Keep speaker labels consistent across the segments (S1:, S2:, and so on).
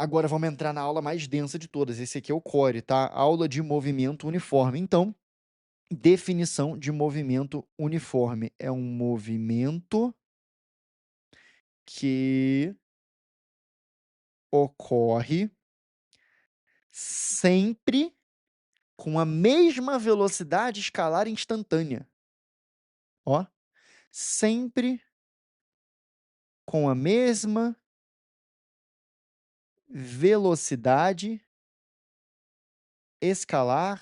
S1: Agora vamos entrar na aula mais densa de todas. Esse aqui é o core, tá? Aula de movimento uniforme. Então, definição de movimento uniforme. É um movimento que ocorre sempre com a mesma velocidade escalar instantânea. Ó, sempre com a mesma velocidade escalar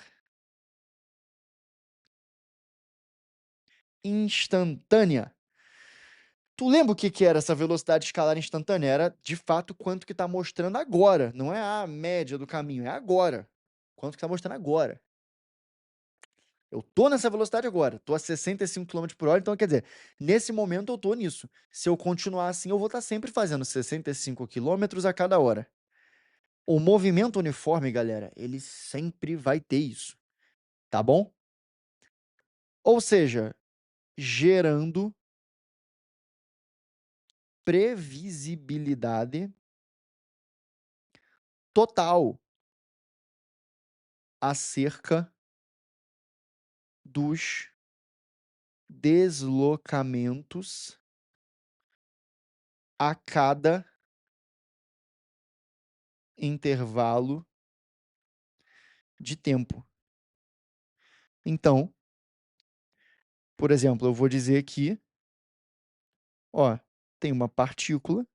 S1: instantânea. Tu lembra o que que era essa velocidade escalar instantânea? Era, de fato, quanto que tá mostrando agora, não é a média do caminho, é agora. Quanto que tá mostrando agora. Eu tô nessa velocidade agora, tô a 65 quilômetros por hora, então quer dizer, nesse momento eu tô nisso. Se eu continuar assim, eu vou estar sempre fazendo 65 quilômetros a cada hora. O movimento uniforme, galera, ele sempre vai ter isso, tá bom? Ou seja, gerando previsibilidade total acerca dos deslocamentos a cada intervalo de tempo. Então, por exemplo, eu vou dizer que, ó, tem uma partícula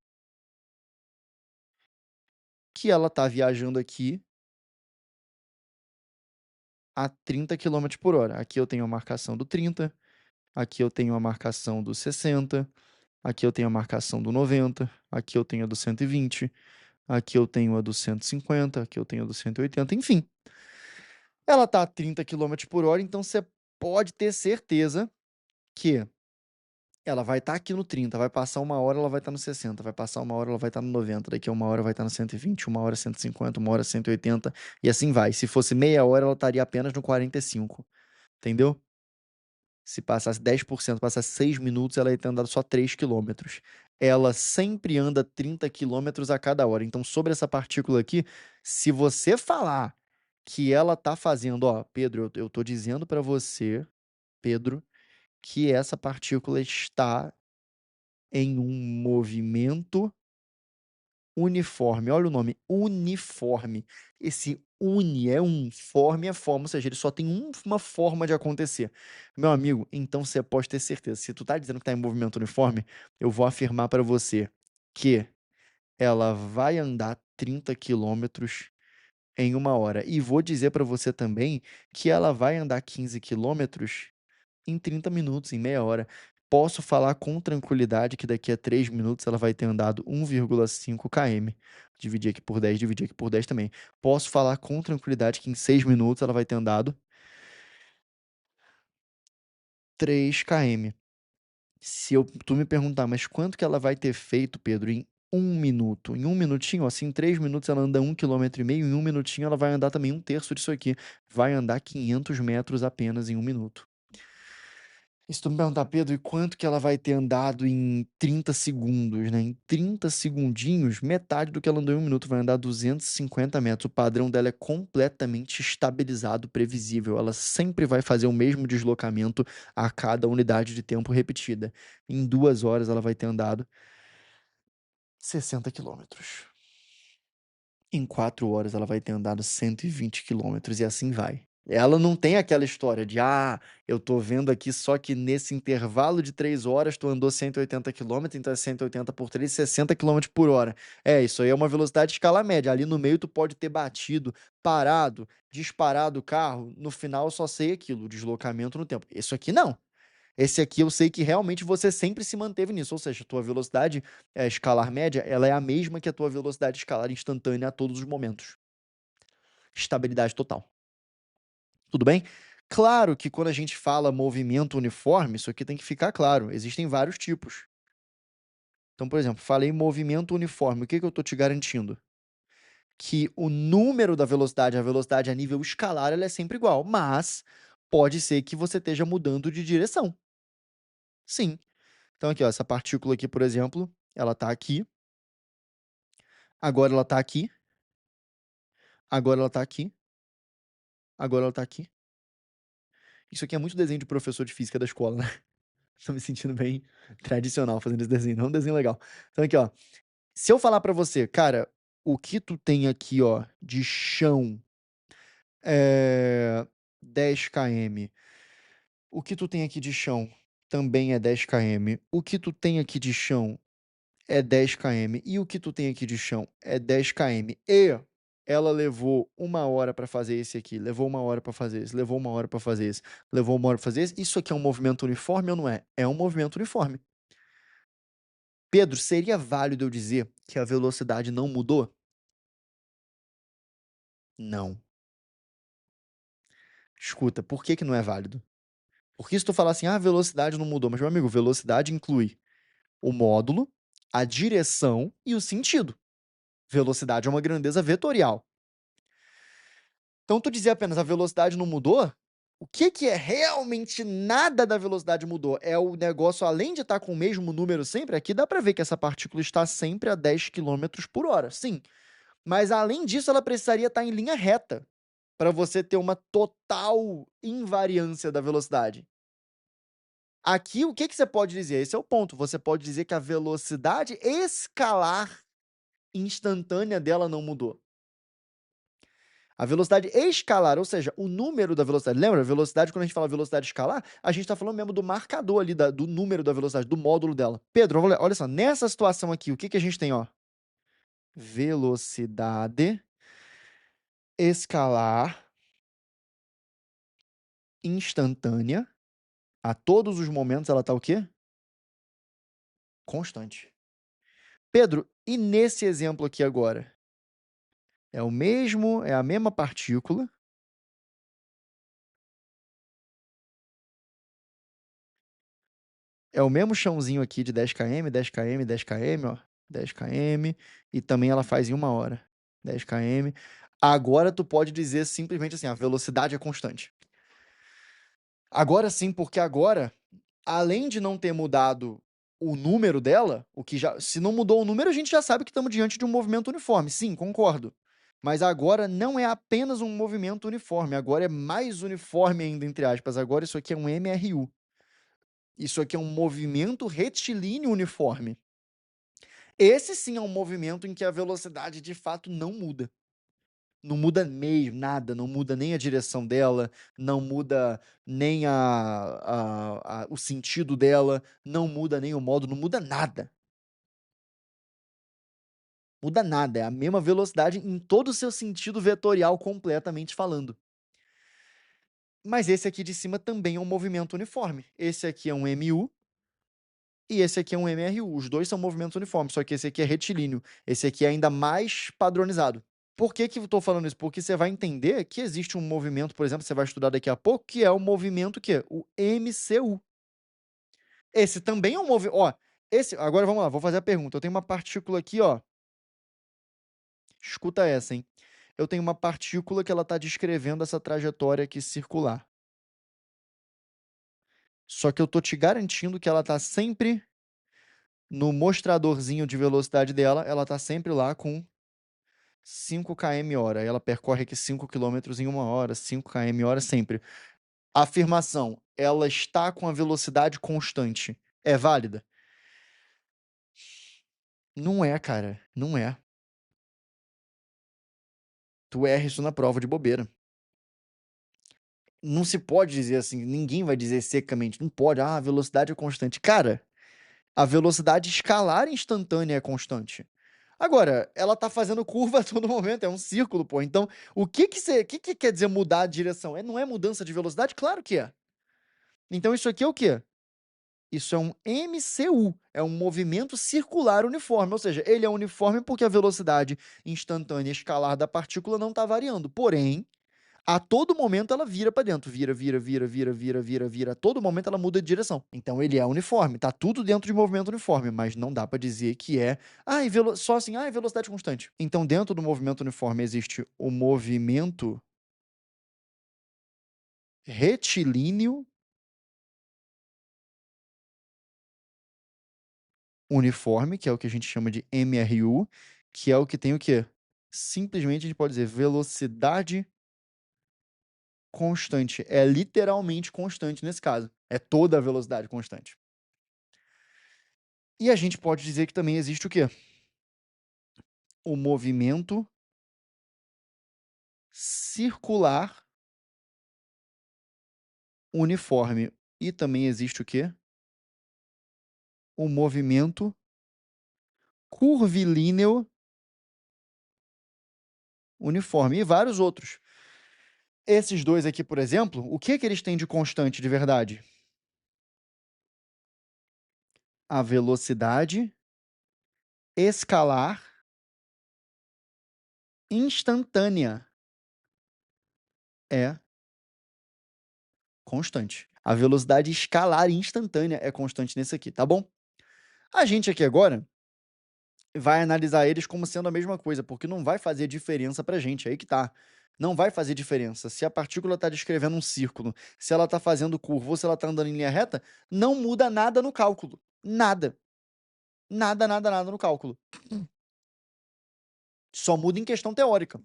S1: que ela está viajando aqui a 30 quilômetros por hora. Aqui eu tenho a marcação do 30, aqui eu tenho a marcação do 60, aqui eu tenho a marcação do 90, aqui eu tenho a do 120, aqui eu tenho a do 150, aqui eu tenho a do 180, enfim. Ela está a 30 quilômetros por hora, então você pode ter certeza que ela vai estar aqui no 30, vai passar uma hora, ela vai estar no 60, vai passar uma hora, ela vai estar no 90, daqui a uma hora vai estar no 120, uma hora 150, uma hora 180, e assim vai. Se fosse meia hora, ela estaria apenas no 45, entendeu? Se passasse 10%, passasse 6 minutos, ela ia ter andado só 3 quilômetros. Ela sempre anda 30 quilômetros a cada hora. Então, sobre essa partícula aqui, se você falar que ela tá fazendo, ó, Pedro, eu tô dizendo para você, Pedro, que essa partícula está em um movimento uniforme. Olha o nome, uniforme. Esse uni é um, forme é forma, ou seja, ele só tem uma forma de acontecer. Meu amigo, então você pode ter certeza. Se tu tá dizendo que tá em movimento uniforme, eu vou afirmar para você que ela vai andar 30 quilômetros em uma hora. E vou dizer para você também que ela vai andar 15 quilômetros em 30 minutos, em meia hora. Posso falar com tranquilidade que daqui a 3 minutos ela vai ter andado 1,5 km. Dividir aqui por 10, dividir aqui por 10 também. Posso falar com tranquilidade que em 6 minutos ela vai ter andado 3 km. Tu me perguntar, mas quanto que ela vai ter feito, Pedro, em 1 minuto? Em 1 minutinho, assim, em 3 minutos ela anda 1,5 km, em 1 minutinho ela vai andar também um terço disso aqui. Vai andar 500 metros apenas em 1 minuto. E se tu me perguntar, Pedro, e quanto que ela vai ter andado em 30 segundos, né? Em 30 segundinhos, metade do que ela andou em 1 minuto, vai andar 250 metros. O padrão dela é completamente estabilizado, previsível. Ela sempre vai fazer o mesmo deslocamento a cada unidade de tempo repetida. Em 2 horas, ela vai ter andado 60 quilômetros. Em 4 horas, ela vai ter andado 120 quilômetros e assim vai. Ela não tem aquela história de, eu tô vendo aqui só que nesse intervalo de 3 horas tu andou 180 quilômetros, então é 180 por 3, 60 quilômetros por hora. Isso aí é uma velocidade de escala média. Ali no meio tu pode ter batido, parado, disparado o carro. No final eu só sei aquilo, deslocamento no tempo. Isso aqui não. Esse aqui eu sei que realmente você sempre se manteve nisso, ou seja, a tua velocidade escalar média, ela é a mesma que a tua velocidade escalar instantânea a todos os momentos. Estabilidade total. Tudo bem? Claro que quando a gente fala movimento uniforme, isso aqui tem que ficar claro, existem vários tipos. Então, por exemplo, falei movimento uniforme, o que que eu estou te garantindo? Que o número da velocidade, a velocidade a nível escalar, ela é sempre igual, mas pode ser que você esteja mudando de direção. Sim. Então aqui, ó, essa partícula aqui, por exemplo, ela está aqui Agora ela tá aqui. Agora ela tá aqui. Agora ela tá aqui. Isso aqui é muito desenho de professor de física da escola, né? Tô me sentindo bem tradicional fazendo esse desenho, não é um desenho legal. Então aqui, ó. Se eu falar pra você, cara, o que tu tem aqui, ó, de chão é 10 km. O que tu tem aqui de chão também é 10 km. O que tu tem aqui de chão é 10 km. E o que tu tem aqui de chão é 10 km. E ela levou 1 hora pra fazer esse aqui, levou 1 hora pra fazer esse, levou 1 hora pra fazer esse, levou 1 hora pra fazer esse. Isso aqui é um movimento uniforme ou não é? É um movimento uniforme. Pedro, seria válido eu dizer que a velocidade não mudou? Não. Escuta, por que que não é válido? Porque se tu falar assim, ah, a velocidade não mudou, mas meu amigo, velocidade inclui o módulo, a direção e o sentido. Velocidade é uma grandeza vetorial. Então, tu dizer apenas a velocidade não mudou, o que que é realmente nada da velocidade mudou? É o negócio, além de estar com o mesmo número sempre, aqui dá pra ver que essa partícula está sempre a 10 quilômetros por hora, sim. Mas além disso, ela precisaria estar em linha reta para você ter uma total invariância da velocidade. Aqui, o que que você pode dizer? Esse é o ponto. Você pode dizer que a velocidade escalar instantânea dela não mudou. A velocidade escalar, ou seja, o número da velocidade. Lembra? Velocidade, quando a gente fala velocidade escalar, a gente está falando mesmo do marcador ali, do número da velocidade, do módulo dela. Pedro, olha só, nessa situação aqui, o que que a gente tem, ó? Velocidade escalar instantânea. A todos os momentos ela tá o quê? Constante. Pedro, e nesse exemplo aqui agora? É o mesmo, é a mesma partícula. É o mesmo chãozinho aqui de 10 km, 10 km, 10 km, ó. 10 km. E também ela faz em 1 hora. 10 km. Agora tu pode dizer simplesmente assim, a velocidade é constante. Agora sim, porque agora, além de não ter mudado o número dela, o que já, se não mudou o número, a gente já sabe que estamos diante de um movimento uniforme. Sim, concordo. Mas agora não é apenas um movimento uniforme, agora é mais uniforme ainda, entre aspas. Agora isso aqui é um MRU. Isso aqui é um movimento retilíneo uniforme. Esse sim é um movimento em que a velocidade de fato não muda. Não muda mesmo, nada, não muda nem a direção dela, não muda nem o sentido dela, não muda nem o modo, não muda nada. Muda nada, é a mesma velocidade em todo o seu sentido vetorial completamente falando. Mas esse aqui de cima também é um movimento uniforme. Esse aqui é um MU e esse aqui é um MRU. Os dois são movimentos uniformes, só que esse aqui é retilíneo. Esse aqui é ainda mais padronizado. Por que que eu tô falando isso? Porque você vai entender que existe um movimento, por exemplo, você vai estudar daqui a pouco, que é o movimento que o MCU. Esse também é um movimento, ó, esse, agora vamos lá, vou fazer a pergunta. Eu tenho uma partícula aqui, ó. Escuta essa, hein? Eu tenho uma partícula que ela tá descrevendo essa trajetória aqui circular. Só que eu tô te garantindo que ela tá sempre no mostradorzinho de velocidade dela, ela tá sempre lá com 5 km hora. Ela percorre aqui 5 quilômetros em 1 hora, 5 km hora sempre. A afirmação, ela está com a velocidade constante, é válida? Não é, cara. Não é. Tu erra isso na prova de bobeira. Não se pode dizer assim, ninguém vai dizer secamente, não pode, ah, a velocidade é constante. Cara, a velocidade escalar instantânea é constante. Agora, ela tá fazendo curva a todo momento, é um círculo, pô. Então, o que que quer dizer mudar a direção? Não é mudança de velocidade? Claro que é. Então, isso aqui é o quê? Isso é um MCU, é um movimento circular uniforme, ou seja, ele é uniforme porque a velocidade instantânea escalar da partícula não está variando. Porém, a todo momento ela vira para dentro, vira, a todo momento ela muda de direção. Então ele é uniforme, tá tudo dentro de movimento uniforme, mas não dá para dizer que é, só assim, velocidade constante. Então dentro do movimento uniforme existe o movimento retilíneo uniforme, que é o que a gente chama de MRU, que é o que tem o quê? Simplesmente a gente pode dizer velocidade constante. É literalmente constante nesse caso. É toda a velocidade constante. E a gente pode dizer que também existe o quê? O movimento circular uniforme. E também existe o quê? O movimento curvilíneo uniforme. E vários outros. Esses dois aqui, por exemplo, o que que eles têm de constante de verdade? A velocidade escalar instantânea é constante. A velocidade escalar instantânea é constante nesse aqui, tá bom? A gente aqui agora vai analisar eles como sendo a mesma coisa, porque não vai fazer diferença pra gente, aí que tá. Não vai fazer diferença. Se a partícula está descrevendo um círculo, se ela está fazendo curva ou se ela está andando em linha reta, não muda nada no cálculo. Nada. Nada, nada, nada no cálculo. Só muda em questão teórica.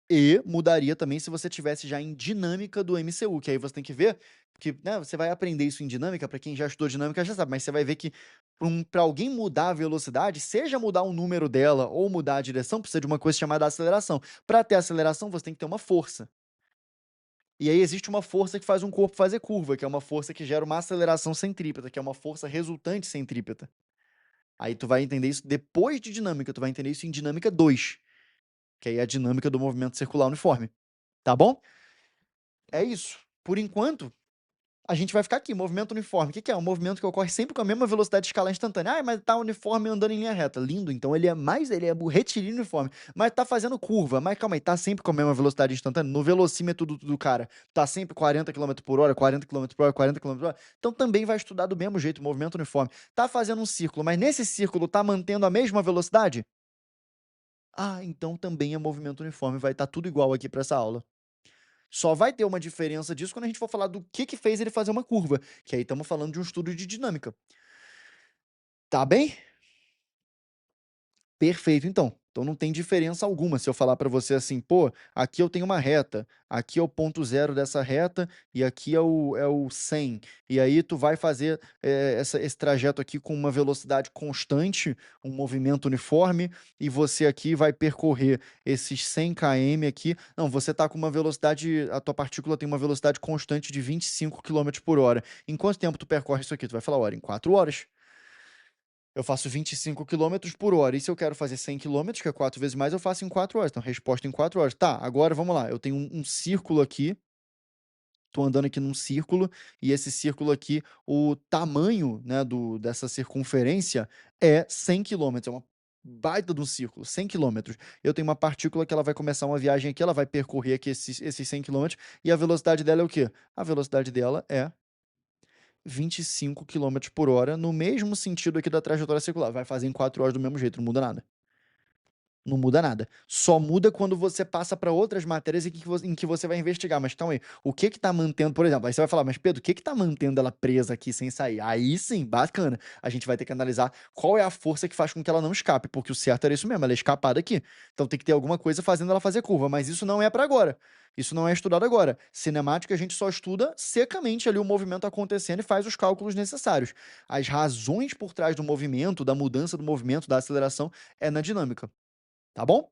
S1: E mudaria também se você tivesse já em dinâmica do MCU, que aí você tem que ver, que né, você vai aprender isso em dinâmica, para quem já estudou dinâmica já sabe, mas você vai ver que para alguém mudar a velocidade, seja mudar o número dela ou mudar a direção, precisa de uma coisa chamada aceleração. Para ter aceleração, você tem que ter uma força. E aí existe uma força que faz um corpo fazer curva, que é uma força que gera uma aceleração centrípeta, que é uma força resultante centrípeta. Aí tu vai entender isso depois de dinâmica, tu vai entender isso em dinâmica 2, que aí é a dinâmica do movimento circular uniforme. Tá bom? É isso. Por enquanto, a gente vai ficar aqui, movimento uniforme. O que que é? Um movimento que ocorre sempre com a mesma velocidade de escala instantânea. Ah, mas tá uniforme andando em linha reta. Lindo, então ele é retilíneo uniforme. Mas tá fazendo curva. Mas calma aí, tá sempre com a mesma velocidade instantânea? No velocímetro do cara, tá sempre 40 km por hora, 40 km por hora, 40 km por hora? Então também vai estudar do mesmo jeito, movimento uniforme. Tá fazendo um círculo, mas nesse círculo tá mantendo a mesma velocidade? Ah, então também é movimento uniforme, vai estar tudo igual aqui para essa aula. Só vai ter uma diferença disso quando a gente for falar do que fez ele fazer uma curva, que aí estamos falando de um estudo de dinâmica. Tá bem? Perfeito, então. Então não tem diferença alguma se eu falar para você assim, pô, aqui eu tenho uma reta, aqui é o ponto zero dessa reta e aqui é o 100. E aí tu vai fazer esse trajeto aqui com uma velocidade constante, um movimento uniforme, e você aqui vai percorrer esses 100 km aqui. Não, você tá com uma velocidade, a tua partícula tem uma velocidade constante de 25 km por hora. Em quanto tempo tu percorre isso aqui? Tu vai falar, olha, em 4 horas. Eu faço 25 quilômetros por hora. E se eu quero fazer 100 quilômetros, que é 4 vezes mais, eu faço em 4 horas. Então, resposta em 4 horas. Tá, agora vamos lá. Eu tenho um círculo aqui. Tô andando aqui num círculo. E esse círculo aqui, o tamanho, né, dessa circunferência é 100 quilômetros. É uma baita de um círculo, 100 quilômetros. Eu tenho uma partícula que ela vai começar uma viagem aqui, ela vai percorrer aqui esses 100 quilômetros. E a velocidade dela é o quê? A velocidade dela é 25 km por hora, no mesmo sentido aqui da trajetória circular. Vai fazer em 4 horas do mesmo jeito, não muda nada. Não muda nada. Só muda quando você passa para outras matérias em que você vai investigar. Mas então aí, o que que tá mantendo, por exemplo, aí você vai falar, mas Pedro, o que que tá mantendo ela presa aqui sem sair? Aí sim, bacana. A gente vai ter que analisar qual é a força que faz com que ela não escape, porque o certo era isso mesmo, ela é escapar daqui. Então tem que ter alguma coisa fazendo ela fazer curva, mas isso não é para agora. Isso não é estudado agora. Cinemática a gente só estuda secamente ali o movimento acontecendo e faz os cálculos necessários. As razões por trás do movimento, da mudança do movimento, da aceleração, é na dinâmica. Tá bom?